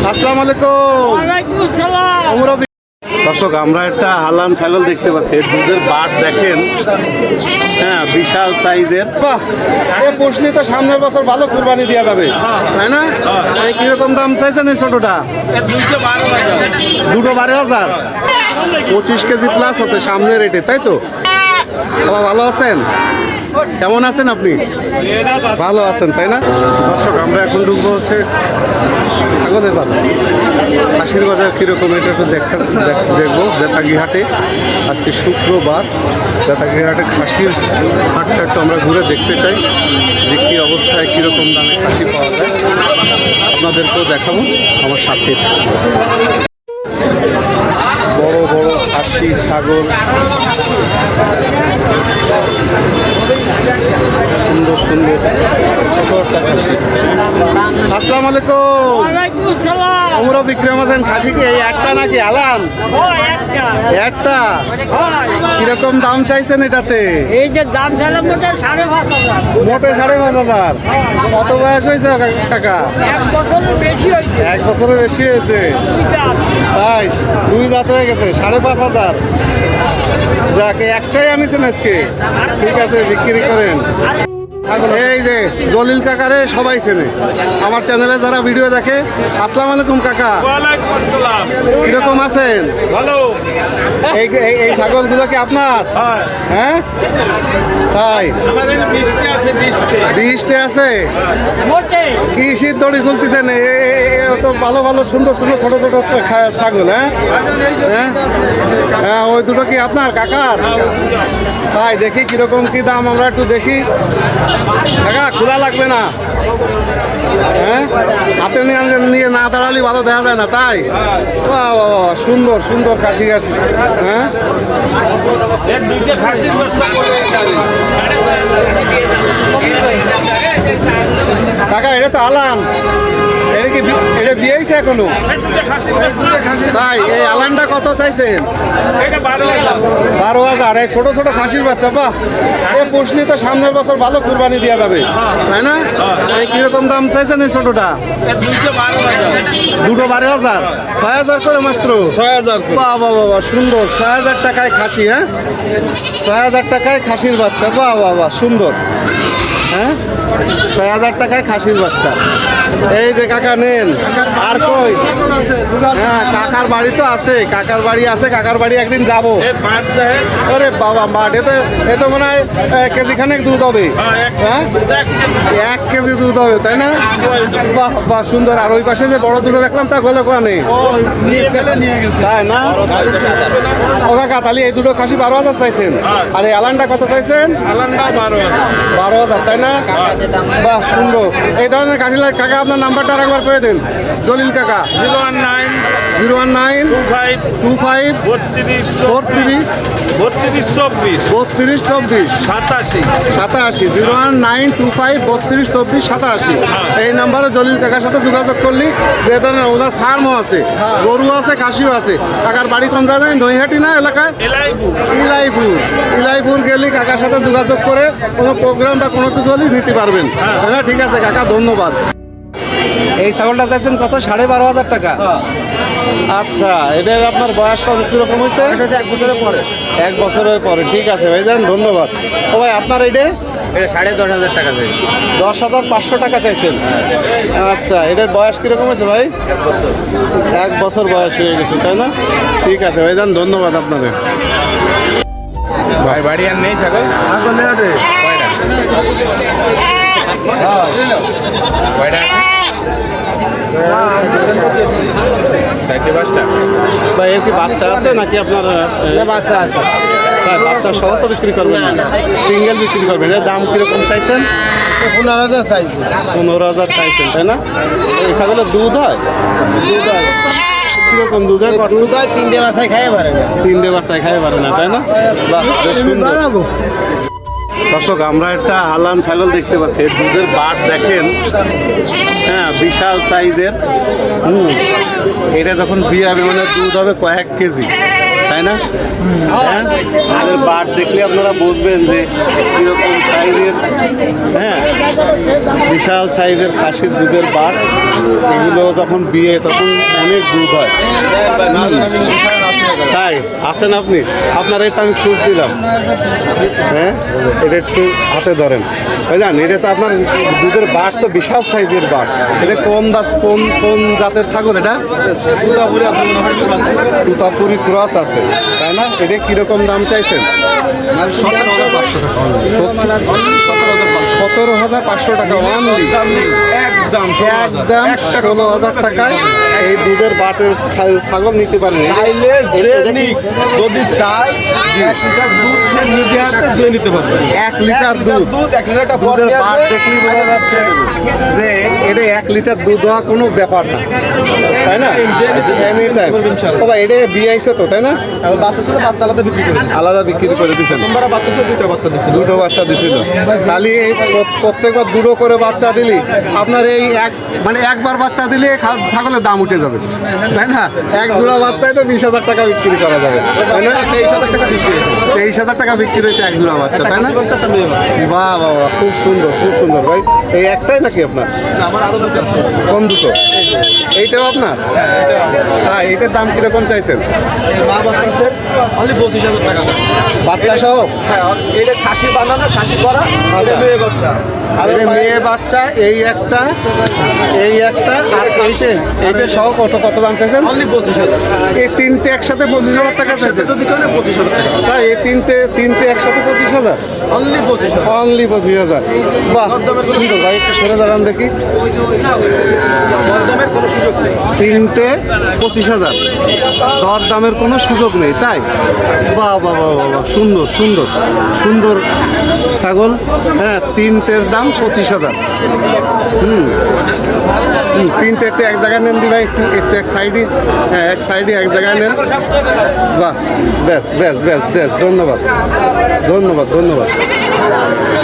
আসসালামু আলাইকুম। দর্শক, আমরা একটা হালান ছাগল দেখতে পাচ্ছি। দুধের বাট দেখেন, হ্যাঁ, বিশাল সাইজের। বাহ, এই পুষলি তো সামনের বছর ভালো কুরবানি দেওয়া যাবে, তাই না? এই কিরকম দাম চাইছেন এই ছোটটা? 212,000। 25 কেজি প্লাস আছে সামনের রেটে, তাই তো? বাবা ভালো আছেন? কেমন আছেন আপনি? ভালো আছেন, তাই না? দর্শক, আমরা এখন ঢুকবো হচ্ছে ছাগলের বাজার, খাসির বাজার কীরকম এটা একটু দেখবো বেতাগি হাটে। আজকে শুক্রবার, বেতাগি হাটে খাসির হাটটা একটু আমরা ঘুরে দেখতে চাই যে কী অবস্থায় কীরকম দামে খাসি পাওয়া যায়, আপনাদেরকেও দেখাবো আমার সাথে। বড় বড় খাসি ছাগল, সুন্দর সুন্দর ছোট একটা খাসি। আসসালামু আলাইকুম। আমরা বিক্রম আছেন। খাসি কি এই একটা নাকি আলাম? একটা। কিরকম দাম চাইছেন এটাতে? এই যে দাম চাইলাম মোটে 5,500। মোটে 5,500। কত বয়স হয়েছে কাকা? 1 বছরের বেশি হয়েছে। 1 বছরের বেশি হয়েছে, তাই 2 দাঁত হয়ে গেছে। 5,500। যাকে একটাই আনিছেন আজকে, ঠিক আছে, বিক্রি করেন। এই যে জলিল কাকারে সবাই চেনে, আমার চ্যানেলে যারা ভিডিও দেখে। আসসালামু আলাইকুম কাকা। কিরকম আছেন? ভালো। এই ছাগলগুলো কি আপনার? হ্যাঁ, তাই 20টা আছে। কি শীত দড়ি খুলতেছেন? তো ভালো ভালো সুন্দর সুন্দর ছোট ছোট ছাগল। হ্যাঁ হ্যাঁ, ওই দুটো কি আপনার কাকার? তাই দেখি কিরকম কি দাম, আমরা একটু দেখি। কাকা খোলা লাগবে না? হ্যাঁ, হাতে নিয়ে না দাঁড়ালে ভালো দেখা যায় না, তাই? বাহ বাহ, সুন্দর সুন্দর খাসি খাসি। হ্যাঁ, কাকা এটা তো আলাম, এটা কি এটা বিয়ে হয়েছে এখনো? তাই এই আলানটা কত চাইছেন? 12,000। এই ছোট ছোট খাসির বাচ্চা, বাহ, এ পুষলি তো সামনের বছর ভালো কুরবানি দেওয়া যাবে, তাই না? এই কিরকম দাম চাইছেন এই ছোটটা? 212,000। 6,000 করে মাত্র? 6,000। বাহ বাহ বাহ, সুন্দর। 6,000 টাকায় খাসি। হ্যাঁ, 6,000 টাকায় খাসির বাচ্চা। বাহ বাহ বাহ, সুন্দর। হ্যাঁ, 6,000 টাকায় খাসির বাচ্চা। এই যে কাকা নেন। আর কই? হ্যাঁ, কাকার বাড়ি তো আছে, কাকার বাড়ি আছে, কাকার বাড়ি একদিন যাবো। আরে বাবা, মাঠ এ তো মনে হয় কেজি খানেক দুধ হবে। হ্যাঁ, 1 কেজি দুধ হবে, তাই না? বাহ বাহ, সুন্দর। আর ওই পাশে যে বড় দুটো দেখলাম তা গলে কোয়া নেই, তাই না? ও কাকা, তাহলে এই দুটো খাসি 12,000 চাইছেন। আর এই আলানটা কত চাইছেন? 12,000, তাই না? বাহ, সুন্দর। এই ধরনের খাসি লাগে। কাকা আপনার নাম্বারটা একবার করে দেন। জলিল কাকা। 019 25 32 34 32 32 24 87 019 25 32 24 87। এই নাম্বারে জলিল কাকার সাথে যোগাযোগ করলি, যে ধরনের ওনার ফার্মও আছে, গরু আছে, খাসিও আছে। কাকার বাড়ি কোন জায়গায়? দইহাটি না এলাকায়? ইলাইপুর গেলি কাকার সাথে যোগাযোগ করে কোনো প্রোগ্রাম বা কোনো কিছু হলেই নিতে পারবেন। হ্যাঁ, ঠিক আছে কাকা, ধন্যবাদ। এই ছাগলটা চাইছেন কত? 12,500 টাকা। আচ্ছা, এটার আপনার বয়স কিরকম হয়েছে? 1 বছরের পরে। 1 বছরের পরে, ঠিক আছে ভাইজান, ধন্যবাদ। ও ভাই, আপনার এটা 10,500 টাকা চাই। 10,500 টাকা চাইছেন? আচ্ছা, এটার বয়স কিরকম হয়েছে ভাই? 1 বছর বয়স হয়ে গেছে, তাই না? ঠিক আছে ভাইজান, ধন্যবাদ আপনাদের। ভাই বাড়ি আর নেই ছাগল? কয়টা? ভাই, এর কি বাচ্চা আছে নাকি আপনার? বাচ্চা আছে। তাই বাচ্চা সহ তো বিক্রি করবেন না, সিঙ্গেল বিক্রি করবেন। এর দাম কিরকম চাইছেন? 15,000 চাইছি। 15,000 চাইছেন, তাই না? এই ছাগলের দুধ হয়? দুধ হয়। কিরকম দুধ হয়? দুধ হয় 3টে বাচ্চায় খাইয়ে পারে না। 3টে বাচ্চায় খাইয়ে পারে না, তাই না? বাহ, বেশ সুন্দর। দর্শক, আমরা একটা হালান ছাগল দেখতে পাচ্ছি। দুধের বাট দেখেন, হ্যাঁ, বিশাল সাইজের। এটা যখন বিয়ে হবে মানে দুধ হবে কয়েক কেজি, তাই তাই না? হ্যাঁ, এদের বাট দেখলে আপনারা বুঝবেন যে কীরকম সাইজের, হ্যাঁ, বিশাল সাইজের খাসির দুধের বাট। এগুলো যখন বিয়ে তখন অনেক দুধ হয়। তাই আছেন আপনি? আপনার এই তো আমি খোঁজ দিলাম। হ্যাঁ, এটা একটু হাতে ধরেন। বুঝলেন, এটা তো আপনার দুধের বাট তো বিশাল সাইজের বাট। এটা কোন কোন জাতের ছাগল? এটা তুতাপুরি ক্রস আছে, তাই না? এটা কিরকম দাম চাইছেন? 17,500 টাকা অনলি। একদম 16,000 টাকায় এই দুধের বাটের ছাগল নিতে পারেন। যদি চাই 1 লিটার দুধ সে নিজে হাতে দুয়ে নিতে পারবে। 1 লিটার দুধ, 1 লিটারটা দুধের বাট দেখলেই বোঝা যাচ্ছে যে এটা 1 লিটার দুধ হওয়া কোনো ব্যাপার না, তাই না? Any time. ও ভাই, এটা বিয়ে আইছে তো, তাই না? বাচ্চা ছিল, বাচ্চা আলাদা বিক্রি করে দিচ্ছে। আলাদা বিক্রি করে দিচ্ছেন। তোমরা বাচ্চা ছিল, 2টা বাচ্চা দিচ্ছে। দুটো বাচ্চা দিছিল। তাহলে এই প্রত্যেকবার দুটো করে বাচ্চা দিলি আপনার এই মানে একবার বাচ্চা দিলে ছাগলের দাম উঠে যাবে, তাই না? এক জোড়া বাচ্চায় তো 20,000 টাকা বিক্রি করা যাবে, তাই না? 23,000 টাকা বিক্রি হয়েছে। 23,000 টাকা বিক্রি হয়েছে এক জোড়া বাচ্চা, তাই না? বাচ্চাটা মেয়ে বাচ্চা। বাহ বাহ বাহ, খুব সুন্দর, খুব সুন্দর ভাই। এই একটাই নাকি আপনার? না, আমার আরো দুটো আছে। কোন দুটো? এইটাও আপনার? হ্যাঁ, এইটার দাম কিরকম চাইছেন? এই মা বাচ্চা আছে অনলি 25,000 টাকা। বাচ্চা সহ? হ্যাঁ, এটা খাসি বানানো, খাসি করা, এটা মেয়ে বাচ্চা। আর মেয়ে বাচ্চা এই একটা, আর এইটা সহ কত দাম চাইছেন? অনলি 25,000। এই তিনটে একসাথে 25,000 টাকা চাইছেন? যদি কেউ 25,000 টাকা। তাই এই তিনটে একসাথে 25,000? অনলি 25,000। অনলি 25,000। বাহ, সুন্দর ভাই, একটু সরে দাঁড়ান দেখি। দরদামের কোনো সুযোগ নেই। তিনটে 25,000, দর দামের কোনো সুযোগ নেই, তাই? বাহ বাহ বাহ বাহ বাহ, সুন্দর সুন্দর সুন্দর ছাগল। হ্যাঁ, তিনটের দাম 25,000। তিনটে একটু এক জায়গায় নেন দি ভাই, একটু এক সাইডে, হ্যাঁ এক সাইডে এক জায়গায় নেন। বাহ, বেশ বেশ বেশ বেশ, ধন্যবাদ ধন্যবাদ ধন্যবাদ।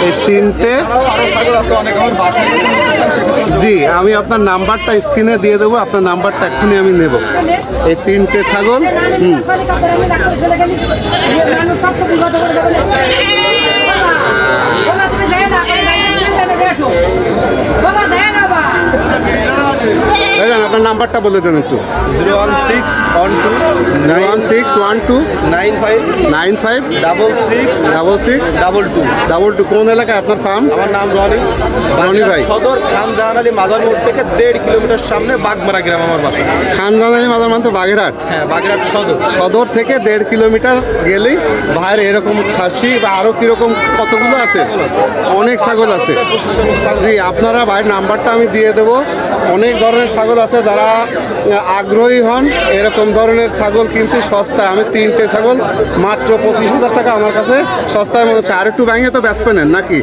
এই তিনটে, আরো ছাগল আছে অনেক, আমার বাসায় যদি নিতে চান সেক্ষেত্রে জি আমি আপনার নাম্বারটা স্ক্রিনে দিয়ে দেবো, আপনার নাম্বারটা এক্ষুনি আমি নেব। এই তিনটে ছাগল, ভাইজান আপনার নাম্বারটা বলে দেন একটু। 01612 01612 95 95 66 66 22। কোন এলাকায় আপনার ফার্ম? আমার নাম রনি ভাই। সদর খান জাহান আলী মাজার মোড় থেকে 1.5 কিলোমিটার সামনে বাগমারা গ্রাম আমার বাসা। খানজানালি মাদার মানতে বাগেরহাট। হ্যাঁ, বাগেরহাট সদর। সদর থেকে 1.5 কিলোমিটার গেলেই ভাইয়ের এরকম খাসি বা আরও কীরকম কতগুলো আছে, অনেক ছাগল আছে। জি, আপনারা ভাইয়ের নাম্বারটা আমি দিয়ে দেবো। অনেক ধরনের ছাগল আছে, যারা আগ্রহী হন এরকম ধরনের ছাগল কিন্তু সস্তায়। আমি তিনটে ছাগল মাত্র 25,000 টাকা আমার কাছে সস্তায় মনে হচ্ছে। আর একটু ব্যাঙে তো বেচবেন নাকি?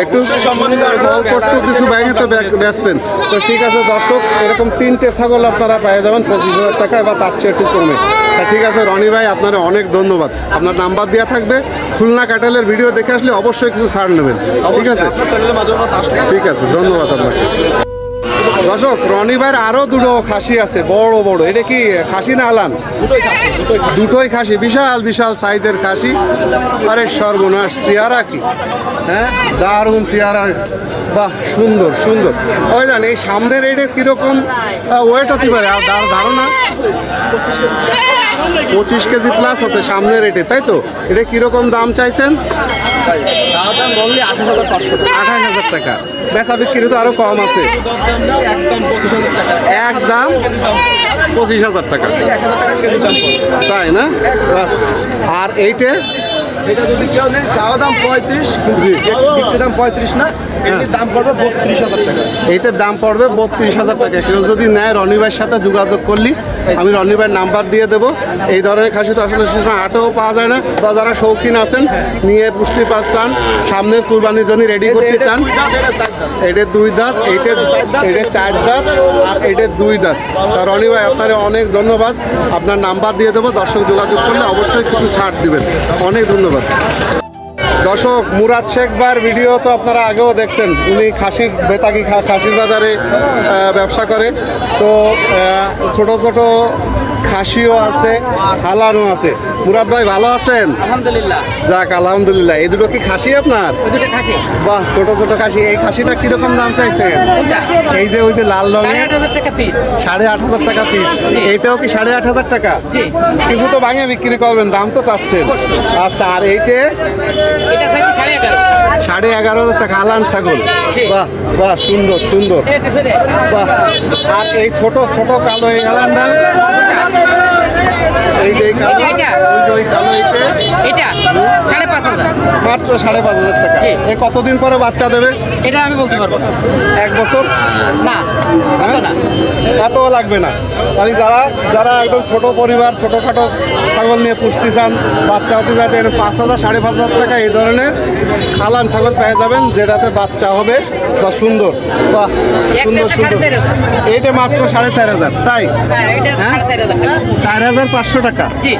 একটু অল্প একটু কিছু ব্যাঙে তো বেচবেন। তো ঠিক আছে দর্শক, এরকম তিনটে ছাগল আপনারা পেয়ে যাবেন 25,000 টাকায় বা তার চেয়ে একটু কমে। তা ঠিক আছে রনি ভাই, আপনারা অনেক ধন্যবাদ। আপনার নাম্বার দেওয়া থাকবে, খুলনা ক্যাটেলের ভিডিও দেখে আসলে অবশ্যই কিছু ছাড় নেবেন, ঠিক আছে? আপনার চ্যানেলে মাঝে মাঝে আসলে ঠিক আছে, ধন্যবাদ আপনাকে। দর্শক, রনি ভাইয়ের আরও দুটো খাসি আছে, বড় বড়। এটা কি খাসি না আলান? দুটোই খাসি, বিশাল বিশাল সাইজের খাসি। আরে সর্বনাশ, চেহারা কি, হ্যাঁ দারুণ চেহারা, বাহ সুন্দর সুন্দর। ওই জান এই সামনের এটা কীরকম ওয়েট হতে পারে ধারণা? 25 কেজি প্লাস আছে সামনের রেটে, তাই তো? এটা কীরকম দাম চাইছেন? 28,000 টাকা। বেচা বিক্রি তো আরও কম আছে, একদম 25,000 টাকা। একদম 25,000 টাকা, তাই না? আর এইটা এটা যদি কেউ নেই, চাওয়া দাম 35, জি। বিক্রি দাম 35 না, এটির দাম পড়বে 32,000 টাকা। এইটার দাম পড়বে 32,000 টাকা। কেউ যদি নেয় রনি ভাইয়ের সাথে যোগাযোগ করলি আমি রনি ভাইয়ের নাম্বার দিয়ে দেবো। এই ধরনের খাসি তো আসলে সেসময় হাটেও পাওয়া যায় না, বা যারা শৌখিন আছেন নিয়ে পুষ্টি চান, সামনের কুরবানির জন্য রেডি করতে চান, এটার 2 দাঁত, এইটার 4 দাঁত, আর এটার 2 দাঁত। তা রনি ভাই আপনার অনেক ধন্যবাদ। আপনার নাম্বার দিয়ে দেবো, দর্শক যোগাযোগ করলে অবশ্যই কিছু ছাড় দিবেন। অনেক ধন্যবাদ। দর্শক, মুরাদ শেখ ভাইয়ের ভিডিও তো আপনারা আগেও দেখছেন। উনি খাসির বেতাগি খাসির বাজারে ব্যবসা করে। তো ছোট ছোট খাসিও আছে, হালারও আছে। মুরাদ ভাই ভালো আছেন? আলহামদুলিল্লাহ। যাক আলহামদুলিল্লাহ। এই দুটো কি খাসি আপনার? ওই দুটো খাসি। বাহ, ছোট ছোট খাসি। এই খাসিটা কিরকম দাম চাইছেন? কোনটা? এই যে ওই যে লাল রঙের 8,500 টাকা পিস। 8,500 টাকা পিস। জি। এইটাও কি 8,500 টাকা? জি। কিছু তো ভাঙে বিক্রি করবেন, দাম তো চাচ্ছেন। অবশ্যই। আচ্ছা, আর এইটে এটা চাইছি 11,500। 11,500 টাকা হালান ছাগল। জি। বাহ বাহ, সুন্দর সুন্দর। এটা সরে। বাহ। আর এই ছোট ছোট কালো এই হালানটা, এই যে এই কালো, এটা। ওই যে ওই কালো এইটে এটা 5,500। মাত্র 5,500 টাকা। জি। এ কতদিন পরে বাচ্চা দেবে? এটা আমি বলতে পারবো না। 1 বছর? না, হ্যাঁ? না। এত লাগবে না। তাহলে যারা যারা একদম ছোট পরিবার, ছোটখাটো ছাগল নিয়ে পুষতে চান, বাচ্চা হতে যাতে 5,000 5,500 টাকা এই ধরনের খালান ছাগল পেয়ে যাবেন, যেটাতে বাচ্চা হবে বা সুন্দর। বাহ, সুন্দর একটা সুন্দর। 4,500 এইটা মাত্র 4,500। তাই? হ্যাঁ, এটা হ্যাঁ? 4,500 টাকা। 4,500 টাকা। জি।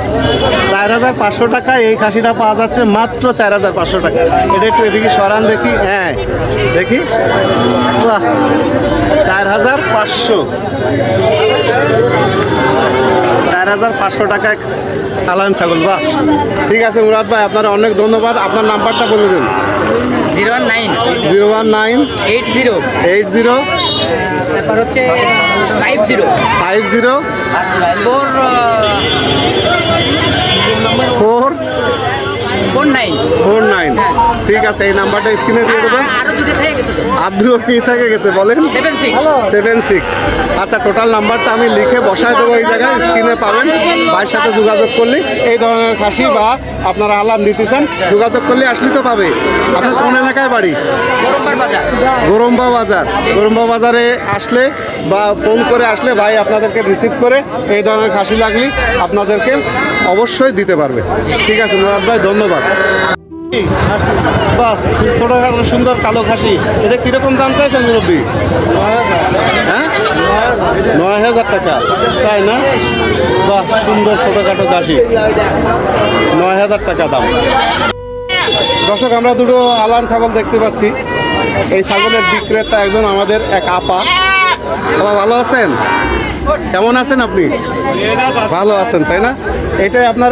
4,500 টাকা এই খাসিটা পাওয়া যাচ্ছে মাত্র 4,500 টাকা। এটা একটু এদিকে সরান দেখি। হ্যাঁ, দেখি। বাহ, 4,500। 4,500 টাকায় আলান ছাগল। বাহ, ঠিক আছে মুরাদ ভাই, আপনার অনেক ধন্যবাদ। আপনার নাম্বারটা বলে দিন। 019 019 80 80 তারপর হচ্ছে 50 50 4 49। 449। ঠিক আছে, এই নাম্বারটা স্ক্রিনে দিয়ে দেবেন। আরো দুটো থেকে গেছে তো। আদ্র কি থেকে গেছে বলেন? 76। 76। আচ্ছা, টোটাল নাম্বারটা আমি লিখে বসায় দেবো এই জায়গায়, স্ক্রিনে পাবেন। ভাইয়ের সাথে যোগাযোগ করলে এই ধরনের খাসি বা আপনারা আলাম দিতে চান, যোগাযোগ করলে আসলে তো পাবে। আপনার কোন এলাকায় বাড়ি? গরমবার বাজার। গরম্বা বাজার। গরম্বা বাজারে আসলে বা ফোন করে আসলে ভাই আপনাদেরকে রিসিভ করে এই ধরনের খাসি লাগলে আপনাদেরকে অবশ্যই দিতে পারবে। ঠিক আছে মুরাদ ভাই, ধন্যবাদ। বাহ, ছোটখাটো সুন্দর কালো খাসি। এটা কিরকম দাম চাইছেন মুরব্বী? হ্যাঁ, 9,000 টাকা। তাই না? বাহ, সুন্দর ছোটখাটো খাসি, 9,000 টাকা দাম। দর্শক, আমরা দুটো আলান ছাগল দেখতে পাচ্ছি। এই ছাগলের বিক্রেতা একজন আমাদের এক আপা। আপা ভালো আছেন? কেমন আছেন আপনি? ভালো আছেন, তাই না? এটাই আপনার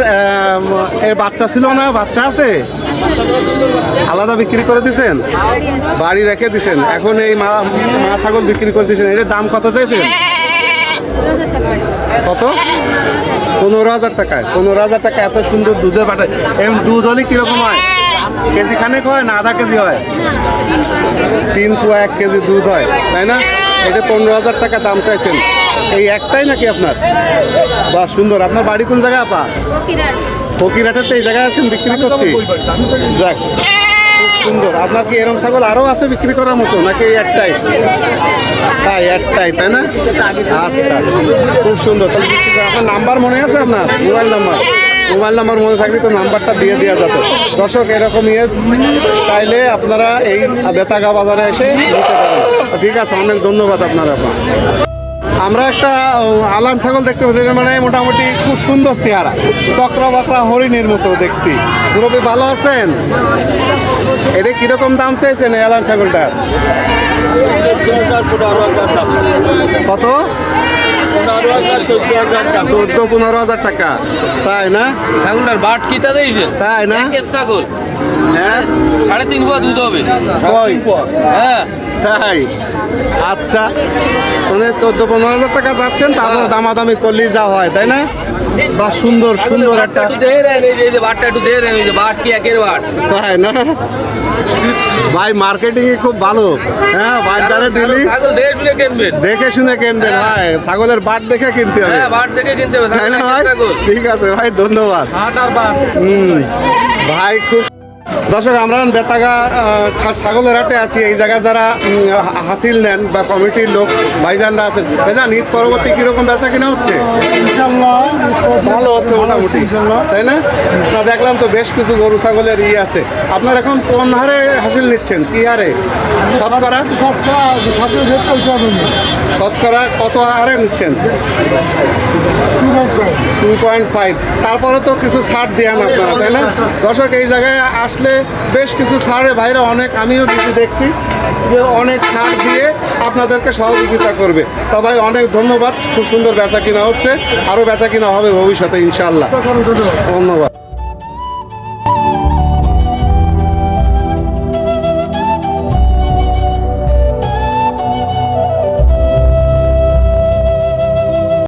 এর বাচ্চা ছিল না? বাচ্চা আছে? আলাদা বিক্রি করে দিছেন? বাড়ি রেখে দিছেন? এখন এই মা ছাগল বিক্রি করে দিছেন। এটার দাম কত চাইছেন? কত? 15,000 টাকায়। 15,000 টাকা। এত সুন্দর দুধের বাটা। এম দুধ হলে কিরকম হয়? কেজি খানেক হয় না আধা কেজি হয়? 3 কুয়া 1 কেজি দুধ হয়, তাই না? এটা 15,000 টাকা দাম চাইছেন। এই একটাই নাকি আপনার? বাহ, সুন্দর। আপনার বাড়ি কোন জায়গায় আপা? ফকিরহাটের। তো এই জায়গায় আসেন বিক্রি করতে? যাক, খুব সুন্দর। আপনার কি এরম ছাগল আরও আছে বিক্রি করার মতো নাকি এই একটাই? তাই, একটাই, তাই না? আচ্ছা, খুব সুন্দর। তাহলে বিক্রি করা- আপনার নাম্বার মনে আছে? আপনার মোবাইল নাম্বার? মোবাইল নাম্বার মনে থাকলে তো নাম্বারটা দিয়ে দেওয়া যেত। দর্শক, এরকম চাইলে আপনারা এই বেতাগা বাজারে এসে নিতে পারেন। ঠিক আছে, অনেক ধন্যবাদ আপনার আপা। আমরা একটা আলান ছাগল দেখতে পাচ্ছি, এটা মানে মোটামুটি খুব সুন্দর চেহারা, চক্রা বাকরা হরিণের মতো দেখতে। মুরব্বী ভালো আছেন? এটা কিরকম দাম চাইছেন এই আলান ছাগলটার? কত? 14-15,000 টাকা। তাই না? ছাগলটার বাট কিতা দিয়েছে? তাই না? ছাগল। হ্যাঁ, 3.5 পোয়া দুধ হবে। কই? হ্যাঁ। তাই? আচ্ছা, মানে 14-15,000 টাকা যাচ্ছেন, তারপর দামাদামি করলেই যা হয়, তাই না? বা সুন্দর সুন্দর একটা, একটু দিয়ে দেন, এই যে বাটটা একটু দিয়ে দেন, এই যে বাট কি একের বাট। তাই না? ভাই মার্কেটিং খুব ভালো। হ্যাঁ, বাজারে দিলি ছাগল দেখে শুনে কিনবেন। দেখে শুনে কিনবেন ভাই, ছাগলের বাট দেখে কিনতে হবে, হ্যাঁ, বাট দেখে কিনতে হবে। তাই না ভাই? ছাগল। ঠিক আছে ভাই, ধন্যবাদ। ভাই খুব। দর্শক, আমরা বেতাগা ছাগলের হাটে আছি। এই জায়গায় যারা হাসিল নেন বা কমিটির লোক ভাইজানরা আছেন, ভাইজান ঈদ পরবর্তী কিরকম বেচা কিনা হচ্ছে? ভালো হচ্ছে মোটামুটি, তাই না? না, দেখলাম তো বেশ কিছু গরু ছাগলের আছে। আপনার এখন কোন হারে হাসিল নিচ্ছেন? কি হারে? শতকরা শতকরা কত হারে নিচ্ছেন? 2.5। তারপরে তো কিছু ছাড় দেন আপনারা, তাই না? দর্শক, এই জায়গায় আসলে বেশ কিছু ছাড়ে ভাইরা অনেক, আমিও দেখছি যে অনেক ছাড় দিয়ে আপনাদেরকে সহযোগিতা করবে। তা ভাই অনেক ধন্যবাদ, খুব সুন্দর বেচা কিনা হচ্ছে, আরও বেচা কিনা হবে ভবিষ্যতে ইনশাআল্লাহ। ধন্যবাদ।